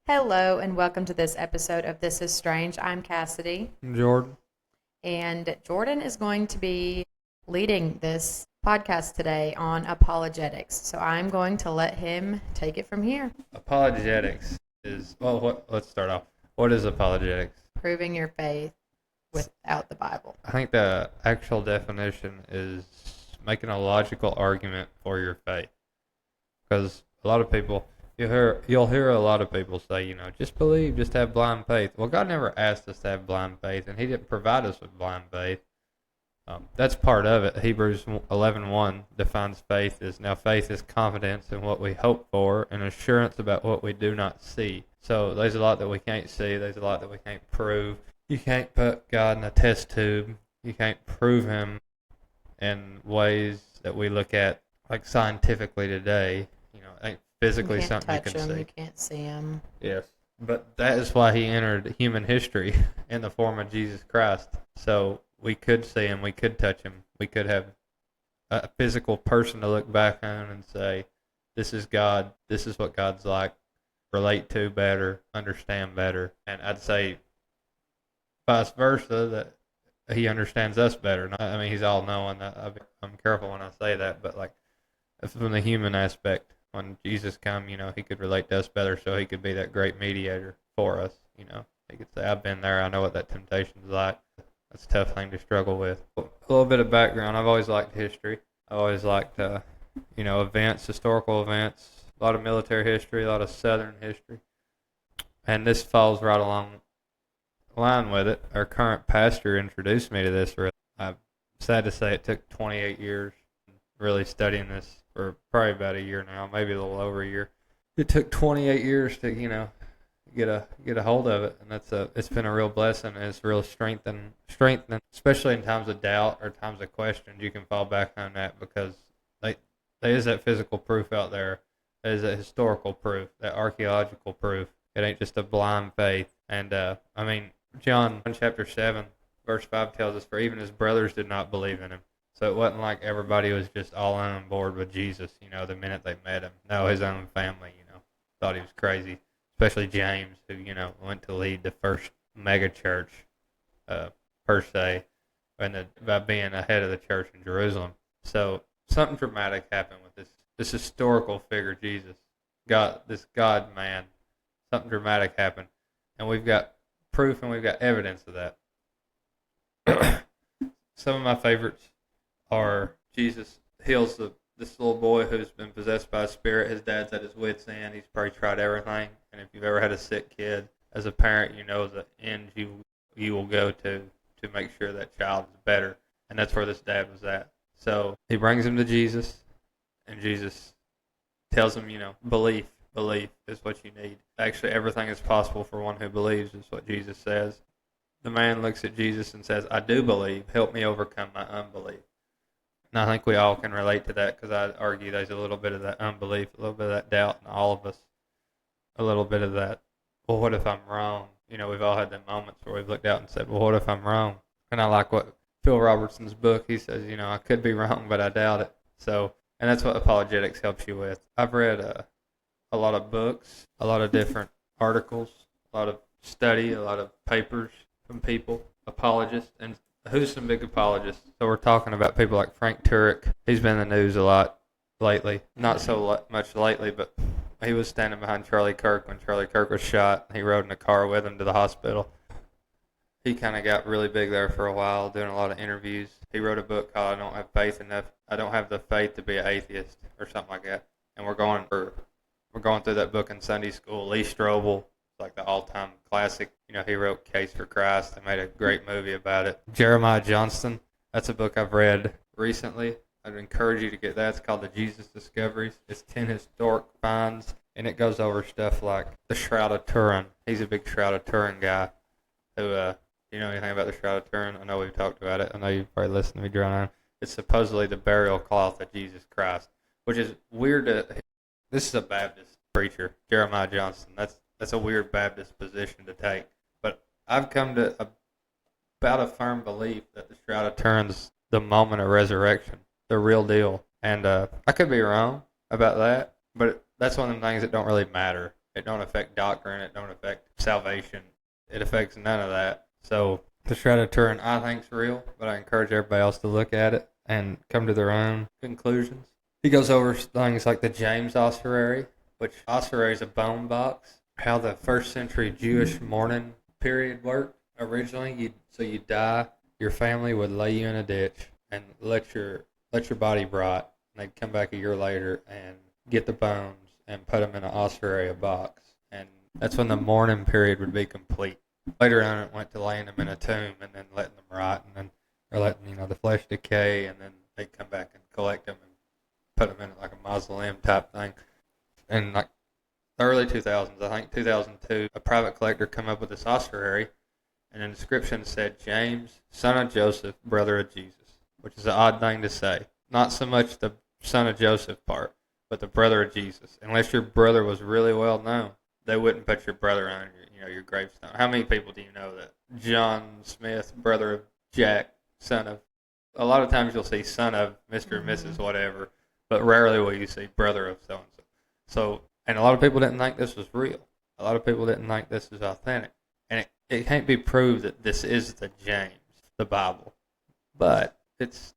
Hello, and welcome to this episode of This is Strange. I'm Cassidy, Jordan. and Jordan is going to be leading this podcast today on apologetics. So I'm going to let him take it from here. Apologetics is let's start off. What is apologetics? Proving your faith without the Bible. I think the actual definition is making a logical argument for your faith. Because a lot of people, you'll hear a lot of people say, just believe, just have blind faith. Well, God never asked us to have blind faith, and He didn't provide us with blind faith. That's part of it. Hebrews 11:1 defines faith as, now faith is confidence in what we hope for and assurance about what we do not see. So there's a lot that we can't see. There's a lot that we can't prove. You can't put God in a test tube. You can't prove Him in ways that we look at like scientifically today. Ain't physically You can't something you touch can him, see. you can't see him. Yes. But that is why He entered human history in the form of Jesus Christ. So we could see Him, we could touch Him, we could have a physical person to look back on and say, this is God, this is what God's like, relate to better, understand better. And I'd say vice versa, that He understands us better. I mean, He's all knowing. I'm careful when I say that, but like from the human aspect, when Jesus come, He could relate to us better, so He could be that great mediator for us. He could say, I've been there, I know what that temptation's like. That's a tough thing to struggle with. A little bit of background. I've always liked history. I always liked, events, historical events, a lot of military history, a lot of Southern history. And this falls right along the line with it. Our current pastor introduced me to this. I'm sad to say it took 28 years really studying this for probably about a year now, maybe a little over a year. It took 28 years to, get a hold of it, and it's been a real blessing, and it's real strengthening, especially in times of doubt or times of questions. You can fall back on that because there is that physical proof out there. There is that historical proof, that archaeological proof. It ain't just a blind faith. And John chapter 7 verse 5 tells us, for even His brothers did not believe in Him. So it wasn't like everybody was just all on board with Jesus, the minute they met Him. No, His own family, thought He was crazy. Especially James, who, went to lead the first mega church, per se, by being ahead of the church in Jerusalem. So something dramatic happened with this historical figure, Jesus. This God man. Something dramatic happened. And we've got proof and we've got evidence of that. Some of my favorites are Jesus heals this little boy who's been possessed by a spirit. His dad's at his wit's end. He's probably tried everything. And if you've ever had a sick kid, as a parent, you know the end you will go to make sure that child is better. And that's where this dad was at. So he brings him to Jesus, and Jesus tells him, belief is what you need. Actually, everything is possible for one who believes, is what Jesus says. The man looks at Jesus and says, I do believe. Help me overcome my unbelief. And I think we all can relate to that, because I'd argue there's a little bit of that unbelief, a little bit of that doubt in all of us. A little bit of that, well, what if I'm wrong? We've all had them moments where we've looked out and said, well, what if I'm wrong? And I like what Phil Robertson's book, he says, I could be wrong, but I doubt it. So, and that's what apologetics helps you with. I've read a lot of books, a lot of different articles, a lot of study, a lot of papers from people, apologists, and who's some big apologists? So we're talking about people like Frank Turek. He's been in the news a lot lately. Not so much lately, but he was standing behind Charlie Kirk when Charlie Kirk was shot. He rode in a car with him to the hospital. He kind of got really big there for a while, doing a lot of interviews. He wrote a book called I Don't Have the Faith to Be an Atheist, or something like that. And we're going through that book in Sunday school. Lee Strobel, like the all-time classic. He wrote Case for Christ. They made a great movie about it. Jeremiah Johnston, that's a book I've read recently. I'd encourage you to get that. It's called The Jesus Discoveries. It's 10 historic finds, and it goes over stuff like the Shroud of Turin. He's a big Shroud of Turin guy. Who, you know anything about the Shroud of Turin? I know we've talked about it. I know you've probably listened to me drone on. It's supposedly the burial cloth of Jesus Christ, which is weird. This is a Baptist preacher, Jeremiah Johnston. That's a weird Baptist position to take. But I've come to about a firm belief that the Shroud of Turin's the moment of resurrection. The real deal. And I could be wrong about that, but that's one of the things that don't really matter It don't affect doctrine. It don't affect salvation. It affects none of that. So the Shroud of Turin, I think, is real, but I encourage everybody else to look at it and come to their own conclusions. He goes over things like the James ossuary, which ossuary is a bone box. How the first century Jewish mourning period worked originally. You die, your family would lay you in a ditch and let your body rot. And they'd come back a year later and get the bones and put them in an ossuary, a box. And that's when the mourning period would be complete. Later on, it went to laying them in a tomb and then letting them rot, and then or letting the flesh decay, and then they'd come back and collect them and put them in like a mausoleum type thing. And like the early 2000s, I think 2002, a private collector come up with this ossuary, and the description said, James, son of Joseph, brother of Jesus, which is an odd thing to say. Not so much the son of Joseph part, but the brother of Jesus. Unless your brother was really well known, they wouldn't put your brother on your gravestone. How many people do you know that? John Smith, brother of Jack, son of. A lot of times you'll see son of Mr. and Mrs. whatever, but rarely will you see brother of so-and-so. So, and a lot of people didn't think this was real. A lot of people didn't think this is authentic. And it can't be proved that this is the James, the Bible. But it's,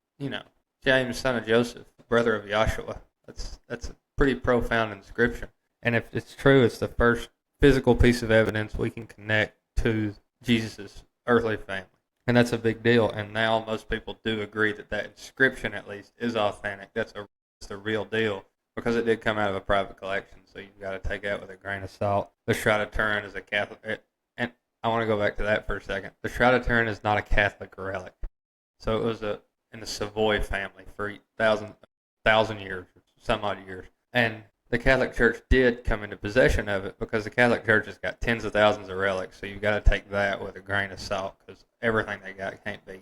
James, son of Joseph, brother of Yahshua. That's a pretty profound inscription. And if it's true, it's the first physical piece of evidence we can connect to Jesus' earthly family. And that's a big deal. And now most people do agree that inscription, at least, is authentic. That's the real deal, because it did come out of a private collection. So you've got to take that with a grain of salt. The Shroud of Turin is a Catholic. And I want to go back to that for a second. The Shroud of Turin is not a Catholic relic. So it was in the Savoy family for thousand years, some odd years. And the Catholic Church did come into possession of it, because the Catholic Church has got tens of thousands of relics, so you've got to take that with a grain of salt, because everything they got can't be,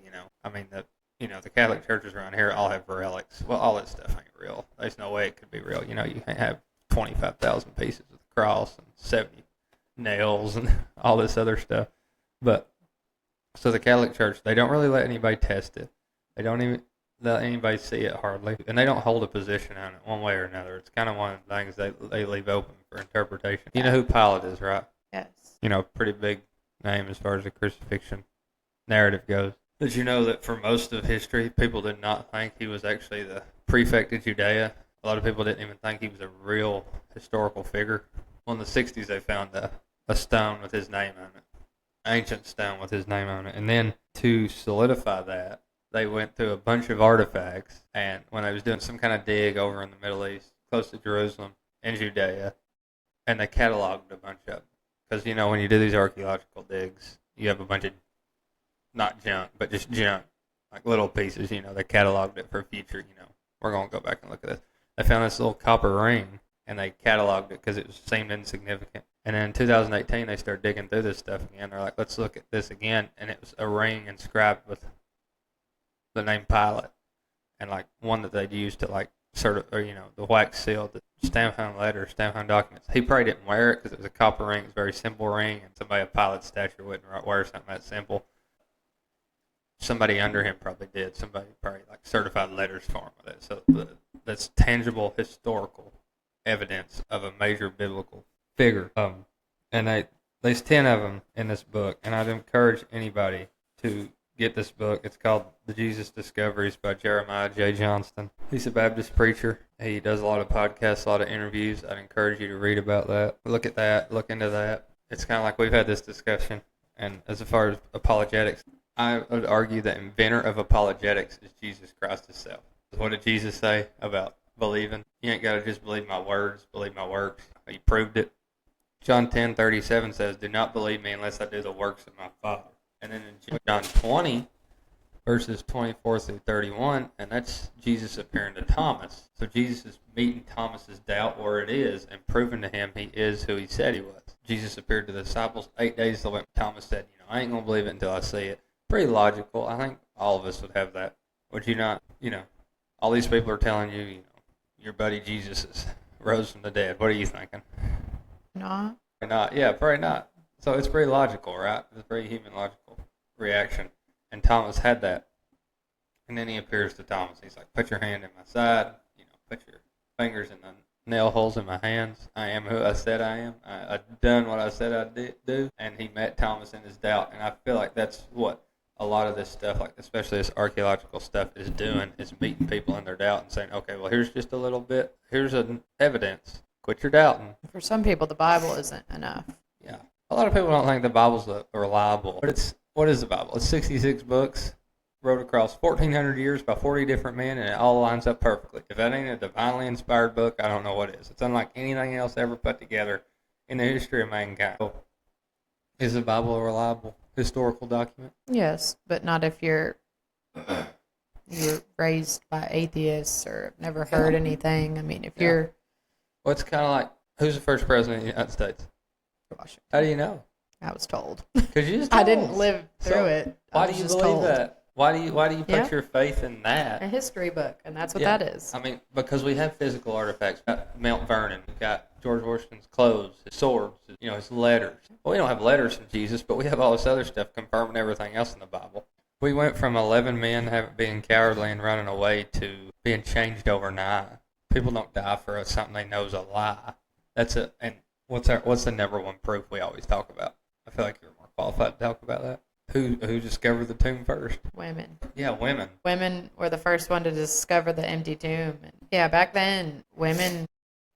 the Catholic churches around here all have relics. Well, all that stuff ain't real. There's no way it could be real. You can't have 25,000 pieces of the cross and 70 nails and all this other stuff. But, so the Catholic Church, they don't really let anybody test it. They don't even let anybody see it hardly, and they don't hold a position on it one way or another. It's kind of one of the things they leave open for interpretation. You know who Pilate is, right? Yes. Pretty big name as far as the crucifixion narrative goes. Did you know that for most of history, people did not think he was actually the prefect of Judea? A lot of people didn't even think he was a real historical figure. Well, in the 60s, they found a stone with his name on it, ancient stone with his name on it, and then to solidify that, they went through a bunch of artifacts, and when they was doing some kind of dig over in the Middle East, close to Jerusalem, in Judea, and they cataloged a bunch of them. Because, when you do these archaeological digs, you have a bunch of, not junk, but just junk, like little pieces, they cataloged it for future, we're going to go back and look at this. They found this little copper ring, and they cataloged it because it seemed insignificant. And then in 2018, they started digging through this stuff again. They're like, let's look at this again, and it was a ring inscribed with the name Pilate, and like one that they'd used to like the wax seal, the stamp on letters, stamp on documents. He probably didn't wear it because it was a copper ring. It's a very simple ring, and somebody of Pilate's stature wouldn't wear something that simple. Somebody under him probably did. Somebody probably like certified letters for him with it. So that's tangible historical evidence of a major biblical figure. And there's 10 of them in this book, and I'd encourage anybody to get this book. It's called The Jesus Discoveries by Jeremiah J. Johnston. He's a Baptist preacher. He does a lot of podcasts, a lot of interviews. I'd encourage you to read about that. Look at that. Look into that. It's kind of like we've had this discussion. And as far as apologetics, I would argue the inventor of apologetics is Jesus Christ himself. What did Jesus say about believing? You ain't got to just believe my words, believe my works. He proved it. John 10:37 says, do not believe me unless I do the works of my Father. And then in John 20, verses 24 through 31, and that's Jesus appearing to Thomas. So Jesus is meeting Thomas's doubt where it is and proving to him he is who he said he was. Jesus appeared to the disciples 8 days later. Thomas said, I ain't going to believe it until I see it. Pretty logical. I think all of us would have that. Would you not? All these people are telling you, your buddy Jesus is rose from the dead. What are you thinking? Not. Not. Yeah, probably not. So it's pretty logical, right? It's a very human logical reaction. And Thomas had that. And then he appears to Thomas. He's like, put your hand in my side, put your fingers in the nail holes in my hands. I am who I said I am. I've done what I said I did do. And he met Thomas in his doubt. And I feel like that's what a lot of this stuff, like especially this archaeological stuff, is doing, is meeting people in their doubt and saying, okay, well, here's just a little bit. Here's an evidence. Quit your doubting. For some people, the Bible isn't enough. Yeah. A lot of people don't think the Bible's reliable. But what is the Bible? It's 66 books wrote across 1,400 years by 40 different men, and it all lines up perfectly. If that ain't a divinely inspired book, I don't know what is. It's unlike anything else ever put together in the history of mankind. So, is the Bible a reliable historical document? Yes, but not if you're raised by atheists or never heard anything. I mean, if you're... Well, it's kind of like, who's the first president of the United States? Washington. How do you know? I was told. Because you just I told didn't us. live through it. Why do you believe told. that? Why do you put your faith in that? A history book, and that's what that is. I mean, because we have physical artifacts. We've got Mount Vernon. We've got George Washington's clothes, his swords, his letters. Well, we don't have letters from Jesus, but we have all this other stuff confirming everything else in the Bible. We went from 11 men being cowardly and running away to being changed overnight. People don't die for something they know is a lie. That's it. And what's the number one proof we always talk about? I feel like you're more qualified to talk about that. Who discovered the tomb first? Women. Yeah, women. Women were the first one to discover the empty tomb. And yeah, back then, women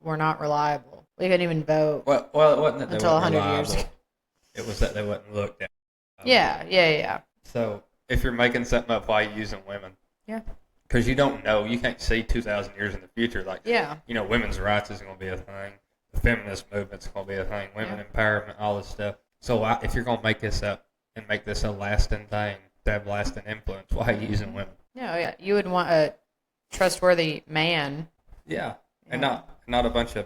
were not reliable. We couldn't even vote. Well, it wasn't that they until weren't 100 years. reliable. It was that they wasn't looked at. Yeah. So if you're making something up, why are you using women? Yeah. Because you don't know. You can't see 2,000 years in the future. Like, women's rights is going to be a thing. The feminist movement's going to be a thing. Women empowerment, all this stuff. So if you're going to make this up and make this a lasting thing, to have lasting influence, why are you using women? Yeah. You would want a trustworthy man. Yeah. And not a bunch of,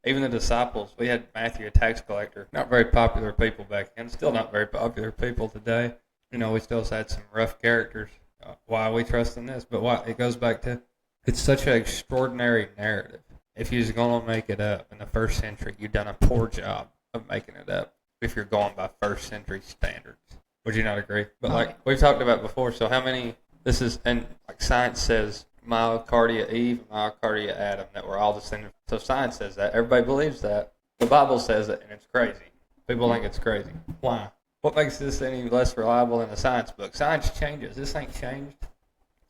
even the disciples. We had Matthew, a tax collector. Not very popular people back then. Still not very popular people today. We still had some rough characters. Why are we trusting this? But why? It goes back to, it's such an extraordinary narrative. If you're going to make it up in the first century, you've done a poor job of making it up if you're going by first century standards. Would you not agree? But like we've talked about before, so how many, science says myocardia Eve, myocardia Adam, that we're all descended. So science says that. Everybody believes that. The Bible says it, and it's crazy. People think it's crazy. Why? What makes this any less reliable than a science book? Science changes. This ain't changed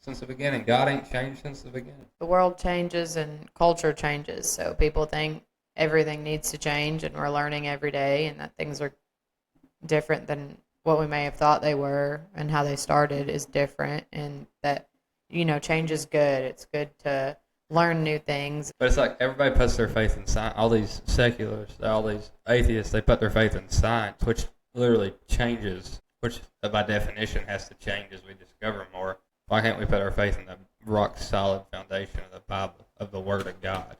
since the beginning. God ain't changed since the beginning. The world changes and culture changes, so people think everything needs to change, and we're learning every day, and that things are different than what we may have thought they were, and how they started is different, and that, change is good. It's good to learn new things. But it's like everybody puts their faith in science. All these secularists, all these atheists, they put their faith in science, which literally changes, which by definition has to change as we discover more. Why can't we put our faith in the rock-solid foundation of the Bible, of the Word of God?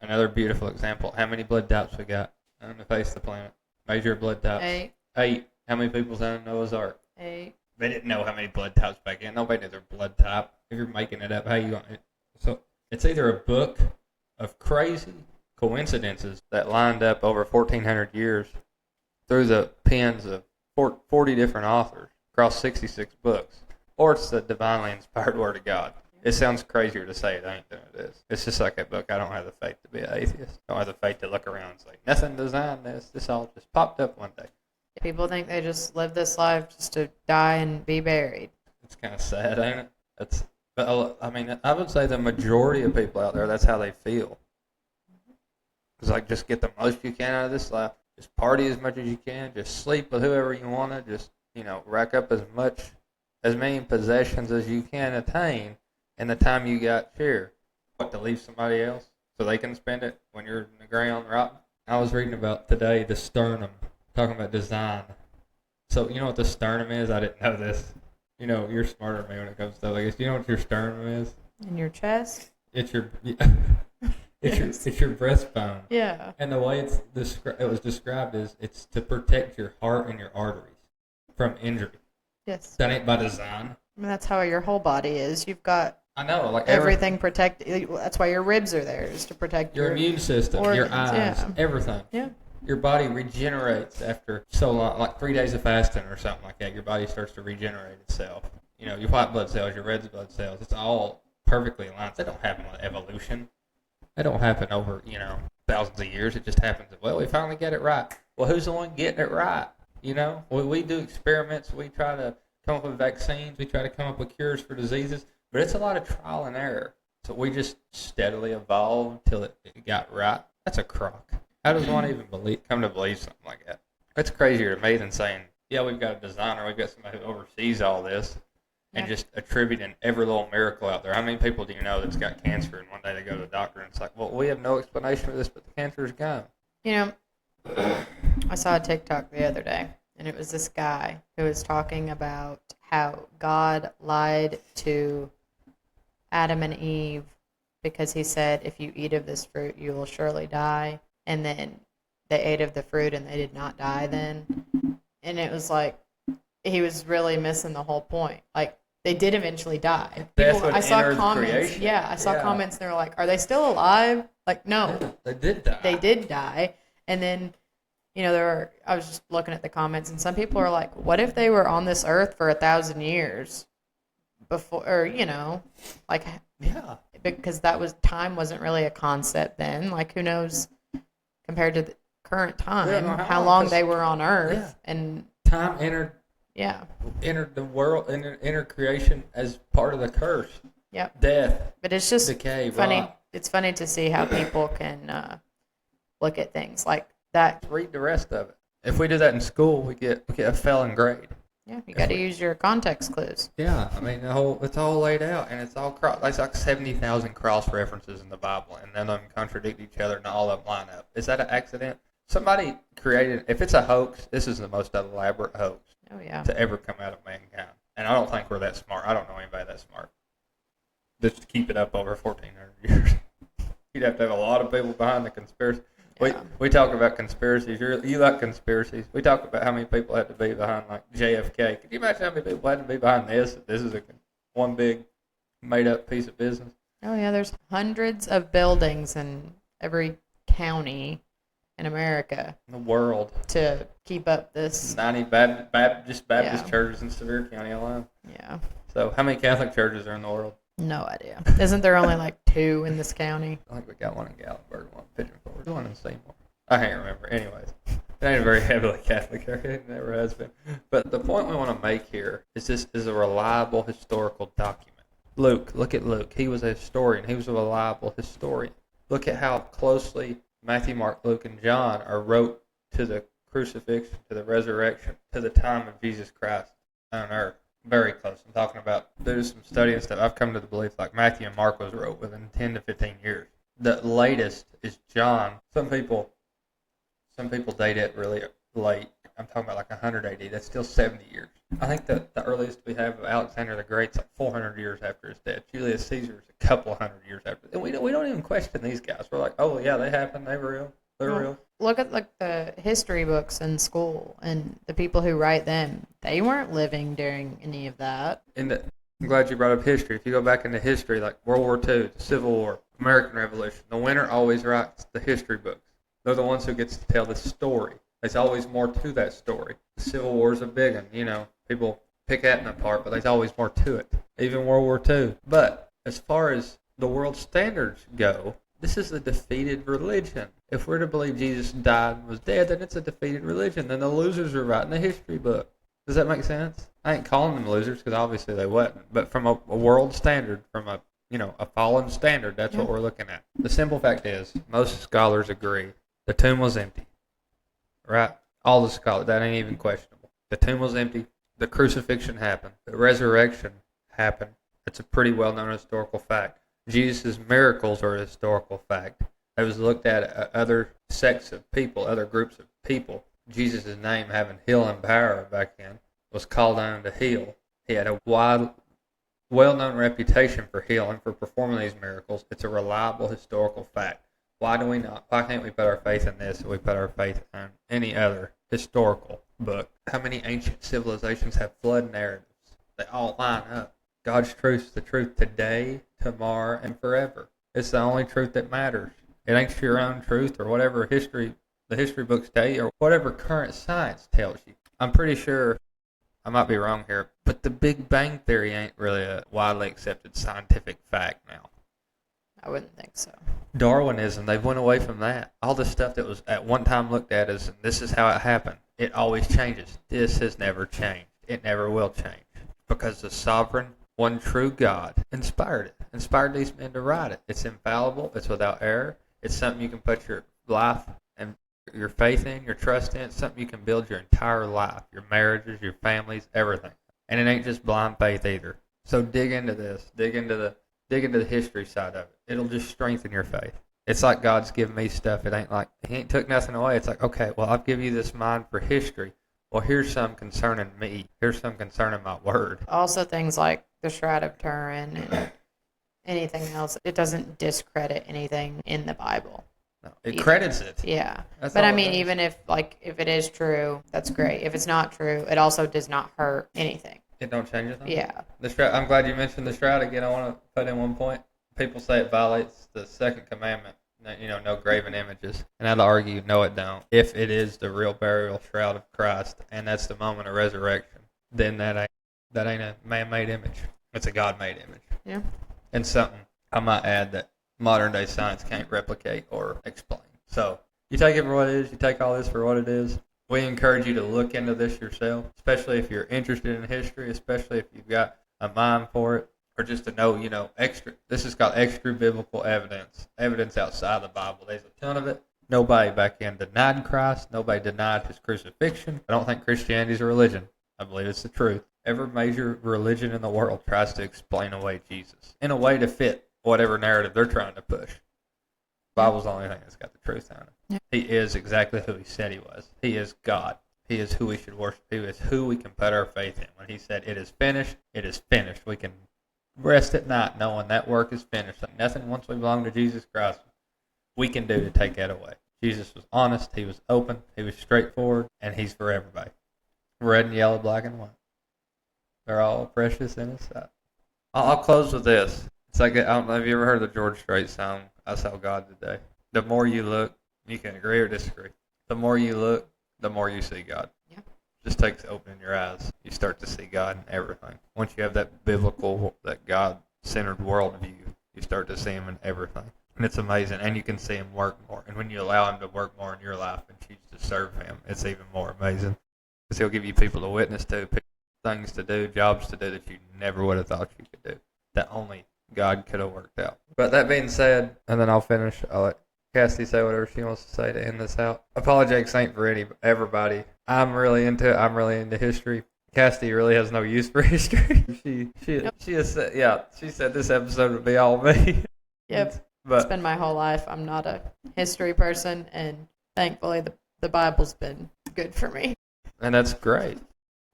Another beautiful example. How many blood types we got on the face of the planet? Major blood types. 8. How many people's on Noah's Ark? 8. They didn't know how many blood types back then. Nobody knew their blood type. If you're making it up, how you going? So it's either a book of crazy coincidences that lined up over 1,400 years through the pens of 40 different authors across 66 books, or it's the divinely inspired Word of God. It sounds crazier to say it ain't than it is. It's just like that book. I don't have the faith to be an atheist. I don't have the faith to look around and say, nothing designed this. This all just popped up one day. People think they just live this life just to die and be buried. It's kind of sad, ain't it? I would say the majority of people out there, that's how they feel. It's like, just get the most you can out of this life. Just party as much as you can. Just sleep with whoever you want to. Just, rack up as many possessions as you can attain in the time you got here. What, to leave somebody else so they can spend it when you're in the ground rotting? I was reading about today the sternum, talking about design. So, you know what the sternum is? I didn't know this. You're smarter than me when it comes to stuff like this. You know what your sternum is? In your chest? It's your breastbone. Yeah. And the way it was described is it's to protect your heart and your arteries from injury. Yes. That ain't by design. That's how your whole body is. You've got everything protected. That's why your ribs are there, is to protect your immune system, organs, your eyes, everything. Yeah. Your body regenerates after so long, like 3 days of fasting or something like that. Your body starts to regenerate itself. Your white blood cells, your red blood cells, it's all perfectly aligned. They don't happen with evolution. That don't happen over, thousands of years. It just happens. Well, we finally get it right. Well, who's the one getting it right? We do experiments. We try to come up with vaccines. We try to come up with cures for diseases. But it's a lot of trial and error. So we just steadily evolve until it got right. That's a crock. How does one even come to believe something like that? That's crazier to me than saying, yeah, we've got a designer. We've got somebody who oversees all this. And just attributing every little miracle out there. How many people do you know that's got cancer and one day they go to the doctor and it's like, well, we have no explanation for this, but the cancer is gone. I saw a TikTok the other day, and it was this guy who was talking about how God lied to Adam and Eve because he said, if you eat of this fruit, you will surely die. And then they ate of the fruit and they did not die then. And it was like, he was really missing the whole point. Like, they did eventually die. I saw comments. Creation. Yeah, I saw comments and they were like, are they still alive? Like, no. Yeah, they did die. They did die. And then, I was just looking at the comments and some people are like, what if they were on this earth for 1,000 years before, or, like, yeah, because time wasn't really a concept then. Like, who knows compared to the current time, how long they were on earth and time entered the world, entered creation as part of the curse. Yep. Death. But it's just decay, funny. rot. It's funny to see how people can look at things like that. Read the rest of it. If we do that in school, we get a failing grade. Yeah, you got to use your context clues. Yeah, I mean it's all laid out, and it's all there's like 70,000 cross references in the Bible, and none of them contradict each other, and all of them line up. Is that an accident? Somebody created. If it's a hoax, this is the most elaborate hoax to ever come out of mankind. And I don't think we're that smart. I don't know anybody that smart. Just to keep it up over 1,400 years. You'd have to have a lot of people behind the conspiracy. Yeah. We talk about conspiracies. You like conspiracies. We talk about how many people had to be behind, like, JFK. Could you imagine how many people had to be behind this? This is one big made-up piece of business. Oh, yeah. There's hundreds of buildings in every county in America. In the world. To keep up this. 90 Baptist churches in Sevier County alone. Yeah. So how many Catholic churches are in the world? No idea. Isn't there only like 2 in this county? I think we got one in Gatlinburg, one in Pigeon Forge, one in Seymour. I can't remember. Anyways, it ain't a very heavily Catholic area. It never has been. But the point we want to make here is this is a reliable historical document. Luke, look at Luke. He was a historian. He was a reliable historian. Look at how closely Matthew, Mark, Luke, and John are wrote to the crucifixion, to the resurrection, to the time of Jesus Christ on earth. Very close. I'm talking about, there's some study and stuff. I've come to the belief like Matthew and Mark was wrote within 10 to 15 years. The latest is John. Some people date it really late. I'm talking about like 100 AD. That's still 70 years. I think that the earliest we have of Alexander the Great's like 400 years after his death. Julius Caesar is a couple hundred years after. And we don't even question these guys. We're like, oh yeah, they happened. They're real. They're real. Look at like the history books in school and the people who write them. They weren't living during any of that. I'm glad you brought up history. If you go back into history, like World War II, the Civil War, American Revolution, the winner always writes the history books. They're the ones who gets to tell the story. There's always more to that story. The Civil War is a big one. People pick that apart, but there's always more to it. Even World War II. But as far as the world standards go, this is a defeated religion. If we're to believe Jesus died and was dead, then it's a defeated religion. Then the losers are writing the history book. Does that make sense? I ain't calling them losers because obviously they wasn't. But from a world standard, from a fallen standard, that's what we're looking at. The simple fact is, most scholars agree the tomb was empty. Right? All the scholars, that ain't even questionable. The tomb was empty. The crucifixion happened. The resurrection happened. It's a pretty well-known historical fact. Jesus' miracles are a historical fact. It was looked at other sects of people, other groups of people. Jesus' name, having healing power back then, was called on to heal. He had a wide, well-known reputation for healing, for performing these miracles. It's a reliable historical fact. Why can't we put our faith in this if we put our faith in any other historical book? How many ancient civilizations have flood narratives? They all line up. God's truth is the truth today, tomorrow, and forever. It's the only truth that matters. It ain't your own truth or whatever the history books tell you or whatever current science tells you. I'm pretty sure, I might be wrong here, but the Big Bang Theory ain't really a widely accepted scientific fact now. I wouldn't think so. Darwinism, they've went away from that. All the stuff that was at one time looked at as this is how it happened. It always changes. This has never changed. It never will change. Because the sovereign, one true God inspired it. Inspired these men to write it. It's infallible. It's without error. It's something you can put your life and your faith in, your trust in. It's something you can build your entire life, your marriages, your families, everything. And it ain't just blind faith either. So dig into this. Dig into the history side of it. It'll just strengthen your faith. It's like God's given me stuff. It ain't like He ain't took nothing away. It's like, okay, well, I've given you this mind for history. Well, here's some concerning me. Here's some concerning my word. Also, things like the Shroud of Turin and anything else, it doesn't discredit anything in the Bible. No, it credits it. Yeah. But I mean, even if it is true, that's great. If it's not true, it also does not hurt anything. It don't change anything? Yeah. The shroud, I'm glad you mentioned the shroud again. I want to put in one point. People say it violates the second commandment, no graven images. And I'd argue, no, it don't. If it is the real burial shroud of Christ, and that's the moment of resurrection, then that ain't a man-made image. It's a God-made image. Yeah. And something I might add that modern-day science can't replicate or explain. So you take it for what it is. You take all this for what it is. We encourage you to look into this yourself, especially if you're interested in history, especially if you've got a mind for it, or just to know, extra. This is called extra biblical evidence outside the Bible. There's a ton of it. Nobody back then denied Christ. Nobody denied his crucifixion. I don't think Christianity is a religion. I believe it's the truth. Every major religion in the world tries to explain away Jesus in a way to fit whatever narrative they're trying to push. The Bible's the only thing that's got the truth on it. Yeah. He is exactly who he said he was. He is God. He is who we should worship. He is who we can put our faith in. When he said, it is finished, it is finished. We can rest at night knowing that work is finished. Like nothing once we belong to Jesus Christ we can do to take that away. Jesus was honest. He was open. He was straightforward. And he's for everybody. Red and yellow, black and white. They're all precious in his sight. I'll close with this. It's like, I don't know, have you ever heard the George Strait song, I Saw God Today? The more you look, you can agree or disagree. The more you look, the more you see God. Yeah. Just takes opening your eyes. You start to see God in everything. Once you have that biblical, that God-centered worldview, you start to see him in everything. And it's amazing. And you can see him work more. And when you allow him to work more in your life and choose to serve him, it's even more amazing. Because he'll give you people to witness to, things to do, jobs to do that you never would have thought you could do. That only God could have worked out. But that being said, and then I'll finish. I'll let Cassie say whatever she wants to say to end this out. Apologetics ain't for everybody. I'm really into it. I'm really into history. Cassie really has no use for history. She has said, she said this episode would be all me. Yep. But it's been my whole life. I'm not a history person, and thankfully the Bible's been good for me. And that's great.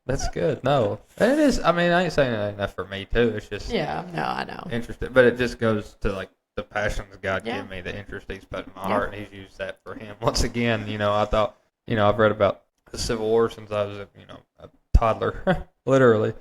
That's good. No, it is. I mean, I ain't saying it ain't enough for me too. It's just I know. Interesting, but it just goes to like the passions God gave me, the interest He's put in my heart, and He's used that for Him. Once again, I thought, I've read about the Civil War since I was, a toddler, literally.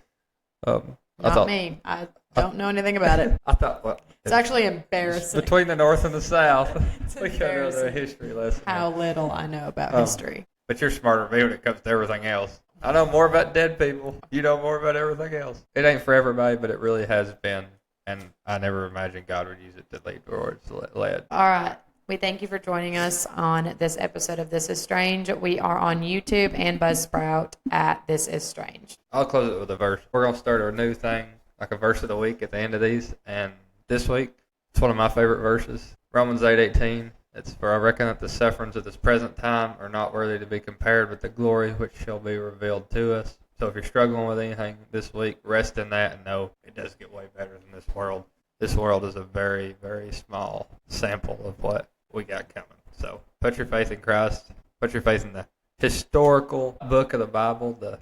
Not me. I don't know anything about it. I thought, well, it's actually embarrassing. Between the North and the South, it's we got another history lesson. How little I know about history. But you're smarter than me when it comes to everything else. I know more about dead people. You know more about everything else. It ain't for everybody, but it really has been. And I never imagined God would use it to lead where it's led. All right. We thank you for joining us on this episode of This Is Strange. We are on YouTube and Buzzsprout at This Is Strange. I'll close it with a verse. We're going to start a new thing, like a verse of the week at the end of these. And this week, it's one of my favorite verses. Romans 8:18. It's for I reckon that the sufferings of this present time are not worthy to be compared with the glory which shall be revealed to us. So if you're struggling with anything this week, rest in that and know it does get way better than this world. This world is a very, very small sample of what we got coming. So put your faith in Christ. Put your faith in the historical book of the Bible that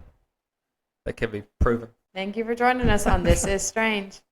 can be proven. Thank you for joining us on This Is Strange.